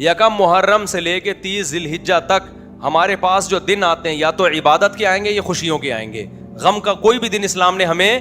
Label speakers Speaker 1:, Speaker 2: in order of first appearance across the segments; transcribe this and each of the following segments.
Speaker 1: یکم محرم سے لے کے 30 ذی الحجہ تک ہمارے پاس جو دن آتے ہیں یا تو عبادت کے آئیں گے یا خوشیوں کے آئیں گے. غم کا کوئی بھی دن اسلام نے ہمیں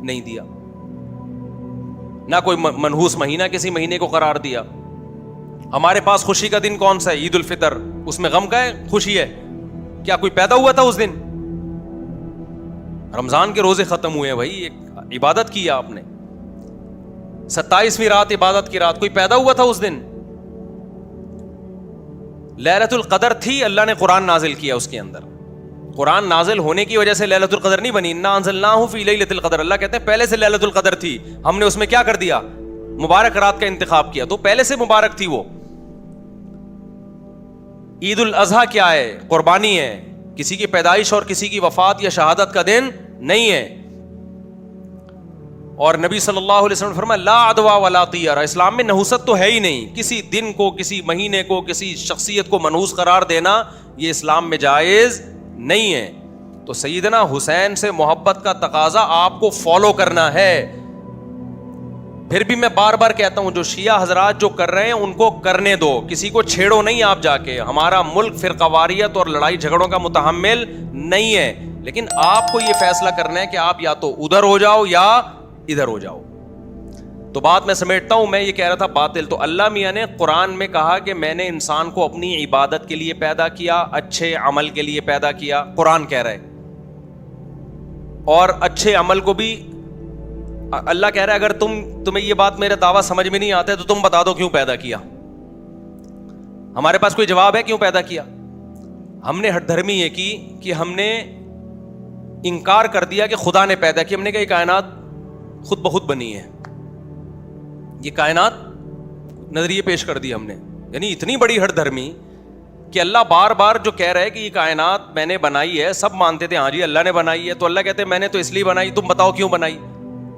Speaker 1: نہیں دیا, نہ کوئی منحوس مہینہ کسی مہینے کو قرار دیا. ہمارے پاس خوشی کا دن کون سا ہے؟ عید الفطر. اس میں غم کا ہے خوشی ہے؟ کیا کوئی پیدا ہوا تھا اس دن؟ رمضان کے روزے ختم ہوئے ہیں بھائی, ایک عبادت کی آپ نے, 27ویں رات عبادت کی رات, کوئی پیدا ہوا تھا اس دن؟ لیلۃ القدر تھی, اللہ نے قرآن نازل کیا اس کے اندر. قرآن نازل ہونے کی وجہ سے لیلۃ القدر نہیں بنی. انا انزلناہ فی لیلۃ القدر, اللہ کہتے ہیں پہلے سے لیلۃ القدر تھی, ہم نے اس میں کیا کر دیا؟ مبارک رات کا انتخاب کیا, تو پہلے سے مبارک تھی وہ. عید الاضحیٰ کیا ہے؟ قربانی ہے, کسی کی پیدائش اور کسی کی وفات یا شہادت کا دن نہیں ہے. اور نبی صلی اللہ علیہ وسلم نے فرمایا لا عدوى ولا طیرہ, اسلام میں نحوست تو ہے ہی نہیں. کسی دن کو, کسی مہینے کو, کسی شخصیت کو منحوس قرار دینا یہ اسلام میں جائز نہیں ہے. تو سیدنا حسین سے محبت کا تقاضا آپ کو فالو کرنا ہے. پھر بھی میں بار بار کہتا ہوں, جو شیعہ حضرات جو کر رہے ہیں ان کو کرنے دو, کسی کو چھیڑو نہیں آپ جا کے. ہمارا ملک فرقہ واریت اور لڑائی جھگڑوں کا متحمل نہیں ہے, لیکن آپ کو یہ فیصلہ کرنا ہے کہ آپ یا تو ادھر ہو جاؤ یا ادھر ہو جاؤ. تو بات میں سمیٹتا ہوں, میں یہ کہہ رہا تھا باطل. تو اللہ میاں نے قرآن میں کہا کہ میں نے انسان کو اپنی عبادت کے لیے پیدا کیا, اچھے عمل کے لیے پیدا کیا, قرآن کہہ رہا ہے. اور اچھے عمل کو بھی اللہ کہہ رہا ہے اگر تمہیں یہ بات میرا دعویٰ سمجھ میں نہیں آتا ہے تو تم بتا دو کیوں پیدا کیا. ہمارے پاس کوئی جواب ہے کیوں پیدا کیا؟ ہم نے ہٹ دھرمی یہ کی کہ ہم نے انکار کر دیا کہ خدا نے پیدا کی. ہم نے کہا یہ کائنات خود بخود بنی ہے, یہ کائنات نظریے پیش کر دی ہم نے. یعنی اتنی بڑی ہٹ دھرمی کہ اللہ بار بار جو کہہ رہا ہے کہ یہ کائنات میں نے بنائی ہے, سب مانتے تھے ہاں جی اللہ نے بنائی ہے, تو اللہ کہتے ہیں میں نے تو اس لیے بنائی, تم بتاؤ کیوں بنائی.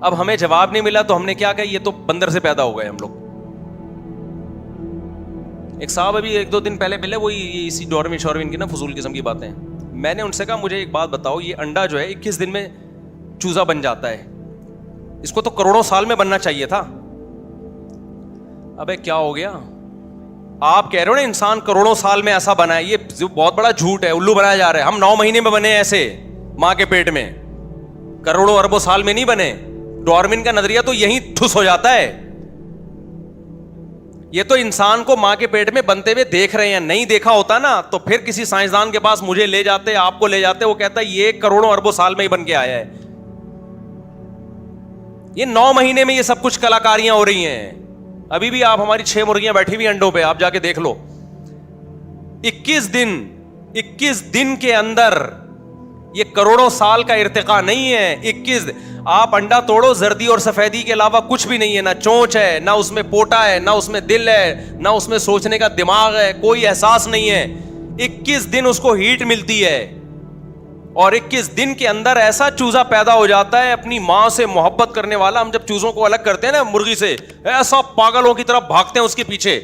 Speaker 1: اب ہمیں جواب نہیں ملا تو ہم نے کیا کہا یہ تو بندر سے پیدا ہو گئے ہم لوگ. ایک صاحب ابھی 1-2 دن پہلے ملے, وہی اسی ڈاروین کی نا فضول قسم کی باتیں. میں نے ان سے کہا مجھے ایک بات بتاؤ, یہ انڈا جو ہے 21 دن میں چوزا بن جاتا ہے, اس کو تو کروڑوں سال میں بننا چاہیے تھا. ابے کیا ہو گیا؟ آپ کہہ رہے ہو نا انسان کروڑوں سال میں ایسا بنا ہے, یہ بہت بڑا جھوٹ ہے, الو بنایا جا رہا ہے. ہم 9 مہینے میں بنے ایسے ماں کے پیٹ میں, کروڑوں اربوں سال میں نہیں بنے. ڈارون کا نظریہ تو یہیں ٹھس ہو جاتا ہے. یہ تو انسان کو ماں کے پیٹ میں بنتے ہوئے دیکھ رہے ہیں, نہیں دیکھا ہوتا نا تو پھر کسی سائنسدان کے پاس مجھے لے جاتے, آپ کو لے جاتے, وہ کہتا ہے یہ کروڑوں اربوں سال میں ہی بن کے آیا ہے. یہ 9 مہینے میں یہ سب کچھ کلاکاریاں ہو رہی ہیں. ابھی بھی آپ ہماری 6 مرغیاں بیٹھی ہوئی انڈوں پہ, آپ جا کے دیکھ لو. 21 دن کے اندر, یہ کروڑوں سال کا ارتقا نہیں ہے. 21 آپ انڈا توڑو, زردی اور سفیدی کے علاوہ کچھ بھی نہیں ہے, نہ چونچ ہے, نہ اس میں پوٹا ہے, نہ اس میں دل ہے, نہ اس میں سوچنے کا دماغ ہے, کوئی احساس نہیں ہے. 21 دن اس کو ہیٹ ملتی ہے, اور 21 دن کے اندر ایسا چوزا پیدا ہو جاتا ہے اپنی ماں سے محبت کرنے والا. ہم جب چوزوں کو الگ کرتے ہیں نا مرغی سے, ایسا پاگلوں کی طرح بھاگتے ہیں اس کے پیچھے.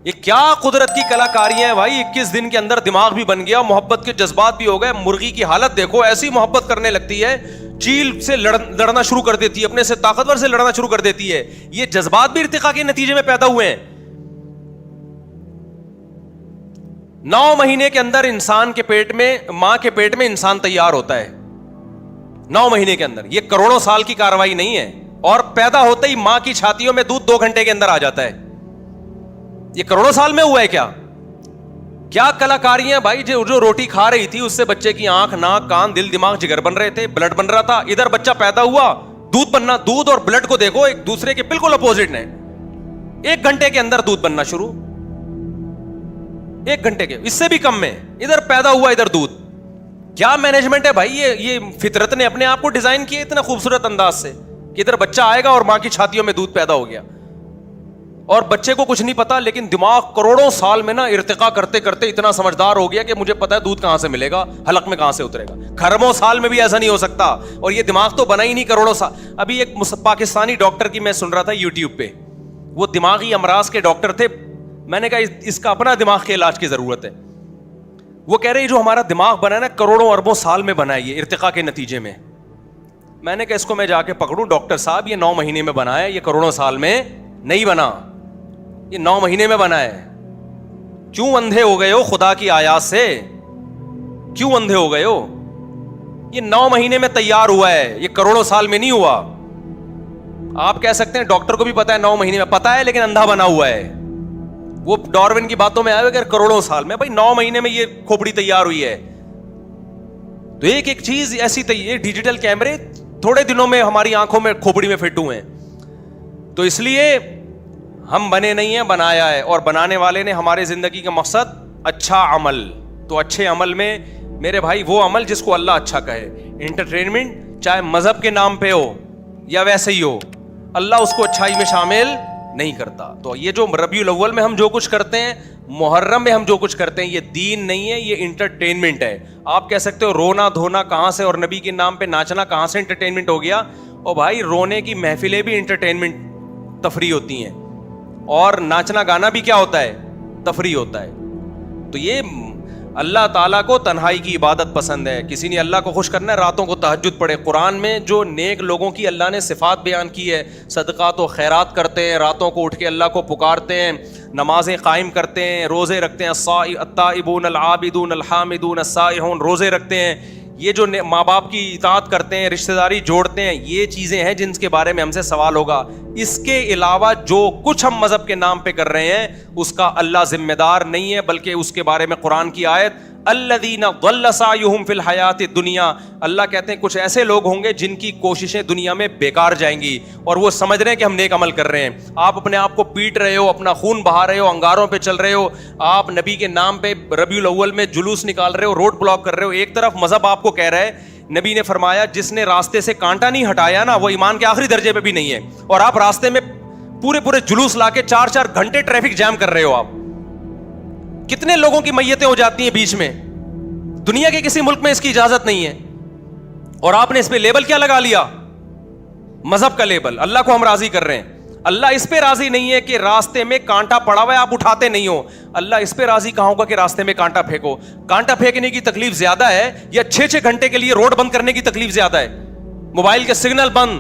Speaker 1: یہ کیا قدرت کی کلاکاریاں ہیں بھائی. 21 دن کے اندر دماغ بھی بن گیا, محبت کے جذبات بھی ہو گئے. مرغی کی حالت دیکھو, ایسی محبت کرنے لگتی ہے, چیل سے لڑنا شروع کر دیتی ہے, اپنے سے طاقتور سے لڑنا شروع کر دیتی ہے. یہ جذبات بھی ارتقاء کے نتیجے میں پیدا ہوئے ہیں. 9 مہینے کے اندر انسان کے پیٹ میں, ماں کے پیٹ میں انسان تیار ہوتا ہے. 9 مہینے کے اندر, یہ کروڑوں سال کی کاروائی نہیں ہے. اور پیدا ہوتے ہی ماں کی چھاتیوں میں دودھ 2 گھنٹے کے اندر آ جاتا ہے. یہ کروڑوں سال میں ہوا ہے کیا؟ کیا کلاکاریاں بھائی. جو روٹی کھا رہی تھی اس سے بچے کی آنکھ, ناک, کان, دل, دماغ, جگر بن رہے تھے, بلڈ بن رہا تھا. ادھر بچہ پیدا ہوا, دودھ بننا, دودھ اور بلڈ کو دیکھو ایک دوسرے کے بالکل اپوزٹ ہیں. 1 گھنٹے کے اندر دودھ بننا شروع, 1 گھنٹے کے, اس سے بھی کم میں. ادھر پیدا ہوا, ادھر دودھ. کیا مینجمنٹ ہے بھائی. یہ فطرت نے اپنے آپ کو ڈیزائن کیا اتنا خوبصورت انداز سے کہ ادھر بچہ آئے گا اور ماں کی چھاتیوں میں دودھ پیدا ہو گیا, اور بچے کو کچھ نہیں پتا, لیکن دماغ کروڑوں سال میں نا ارتقا کرتے کرتے اتنا سمجھدار ہو گیا کہ مجھے پتا ہے دودھ کہاں سے ملے گا, حلق میں کہاں سے اترے گا. کھربوں سال میں بھی ایسا نہیں ہو سکتا, اور یہ دماغ تو بنا ہی نہیں کروڑوں سال. ابھی ایک پاکستانی ڈاکٹر کی میں سن رہا تھا یوٹیوب پہ, وہ دماغی امراض کے ڈاکٹر تھے. میں نے کہا اس کا اپنا دماغ کے علاج کی ضرورت ہے. وہ کہہ رہے جو ہمارا دماغ بنا ہے نا کروڑوں اربوں سال میں بنا ہے, یہ ارتقاء کے نتیجے میں. میں نے کہا اس کو میں جا کے پکڑوں, ڈاکٹر صاحب یہ 9 مہینے میں بنا ہے, یہ کروڑوں سال میں نہیں بنا. یہ 9 مہینے میں بنا ہے. کیوں اندھے ہو گئے ہو خدا کی آیات سے؟ کیوں اندھے ہو گئے ہو؟ یہ 9 مہینے میں تیار ہوا ہے, یہ کروڑوں سال میں نہیں ہوا. آپ کہہ سکتے ہیں ڈاکٹر کو بھی پتا ہے 9 مہینے میں, پتا ہے, لیکن اندھا بنا ہوا ہے. وہ ڈاروین کی باتوں میں آئے ہوئے کہ کروڑوں سال میں, بھائی 9 مہینے میں یہ کھوپڑی تیار ہوئی ہے. تو ایک ایک چیز ایسی یہ ڈیجیٹل کیمرے تھوڑے دنوں میں ہماری آنکھوں میں کھوپڑی میں فٹ ہوئے ہیں. تو اس لیے ہم بنے نہیں ہیں, بنایا ہے, اور بنانے والے نے ہمارے زندگی کا مقصد اچھا عمل. تو اچھے عمل میں میرے بھائی وہ عمل جس کو اللہ اچھا کہے. انٹرٹینمنٹ چاہے مذہب کے نام پہ ہو یا ویسے ہی ہو, اللہ اس کو اچھائی میں شامل نہیں کرتا. تو یہ جو ربیع الاول میں ہم جو کچھ کرتے ہیں, محرم میں ہم جو کچھ کرتے ہیں, یہ دین نہیں ہے, یہ انٹرٹینمنٹ ہے. آپ کہہ سکتے ہو رونا دھونا کہاں سے, اور نبی کے نام پہ ناچنا کہاں سے انٹرٹینمنٹ ہو گیا. اور بھائی رونے کی محفلیں بھی انٹرٹینمنٹ تفریح ہوتی ہیں, اور ناچنا گانا بھی کیا ہوتا ہے, تفریح ہوتا ہے. تو یہ اللہ تعالیٰ کو تنہائی کی عبادت پسند ہے. کسی نے اللہ کو خوش کرنا ہے, راتوں کو تہجد پڑھے. قرآن میں جو نیک لوگوں کی اللہ نے صفات بیان کی ہے, صدقات و خیرات کرتے ہیں, راتوں کو اٹھ کے اللہ کو پکارتے ہیں, نمازیں قائم کرتے ہیں, روزے رکھتے ہیں, التائبون العابدون الحامدون السائحون, روزے رکھتے ہیں, یہ جو ماں باپ کی اطاعت کرتے ہیں, رشتہ داری جوڑتے ہیں, یہ چیزیں ہیں جن کے بارے میں ہم سے سوال ہوگا. اس کے علاوہ جو کچھ ہم مذہب کے نام پہ کر رہے ہیں اس کا اللہ ذمہ دار نہیں ہے, بلکہ اس کے بارے میں قرآن کی آیت الذین ضل سعیہم فی الحیات الدنیا, اللہ کہتے ہیں کچھ ایسے لوگ ہوں گے جن کی کوششیں دنیا میں بیکار جائیں گی, اور وہ سمجھ رہے ہیں کہ ہم نیک عمل کر رہے ہیں. آپ اپنے آپ کو پیٹ رہے ہو, اپنا خون بہا رہے ہو, انگاروں پہ چل رہے ہو, آپ نبی کے نام پہ ربیع الاول میں جلوس نکال رہے ہو, روڈ بلاک کر رہے ہو. ایک طرف مذہب آپ کو کہہ رہا ہے, نبی نے فرمایا جس نے راستے سے کانٹا نہیں ہٹایا نا وہ ایمان کے آخری درجے پہ بھی نہیں ہے, اور آپ راستے میں پورے جلوس لا کے 4 گھنٹے ٹریفک جام کر رہے ہو. آپ کتنے لوگوں کی میتیں ہو جاتی ہیں بیچ میں, دنیا کے کسی ملک میں اس کی اجازت نہیں ہے, اور آپ نے اس پہ لیبل کیا لگا لیا, مذہب کا لیبل. اللہ کو ہم راضی کر رہے ہیں, اللہ اس پہ راضی نہیں ہے کہ راستے میں کانٹا پڑا ہوا ہے آپ اٹھاتے نہیں ہو. اللہ اس پہ راضی کہاں ہوگا کہ راستے میں کانٹا پھینکو. کانٹا پھینکنے کی تکلیف زیادہ ہے یا 6 گھنٹے کے لیے روڈ بند کرنے کی تکلیف زیادہ ہے, موبائل کے سگنل بند,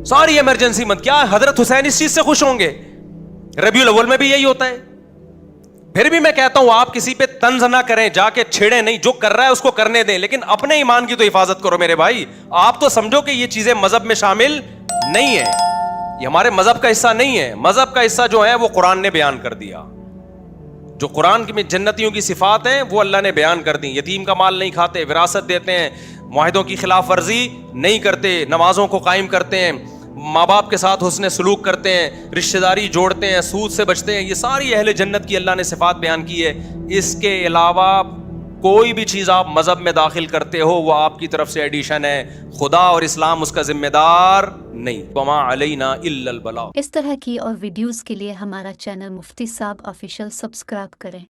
Speaker 1: ساری ایمرجنسی بند. کیا حضرت حسین اس چیز سے خوش ہوں گے؟ ربیع الاول میں بھی یہی ہوتا ہے. پھر بھی میں کہتا ہوں آپ کسی پہ طنز نہ کریں, جا کے چھیڑیں نہیں, جو کر رہا ہے اس کو کرنے دیں, لیکن اپنے ایمان کی تو حفاظت کرو میرے بھائی. آپ تو سمجھو کہ یہ چیزیں مذہب میں شامل نہیں ہے, یہ ہمارے مذہب کا حصہ نہیں ہے. مذہب کا حصہ جو ہے وہ قرآن نے بیان کر دیا, جو قرآن میں جنتیوں کی صفات ہیں وہ اللہ نے بیان کر دی. یتیم کا مال نہیں کھاتے, وراثت دیتے ہیں, معاہدوں کی خلاف ورزی نہیں کرتے, نمازوں کو قائم کرتے ہیں, ماں باپ کے ساتھ حسن سلوک کرتے ہیں, رشتہ داری جوڑتے ہیں, سود سے بچتے ہیں. یہ ساری اہل جنت کی اللہ نے صفات بیان کی ہے. اس کے علاوہ کوئی بھی چیز آپ مذہب میں داخل کرتے ہو وہ آپ کی طرف سے ایڈیشن ہے, خدا اور اسلام اس کا ذمہ دار نہیں. وما علینا الا البلاغ.
Speaker 2: اس طرح کی اور ویڈیوز کے لیے ہمارا چینل مفتی صاحب آفیشیل سبسکرائب کریں.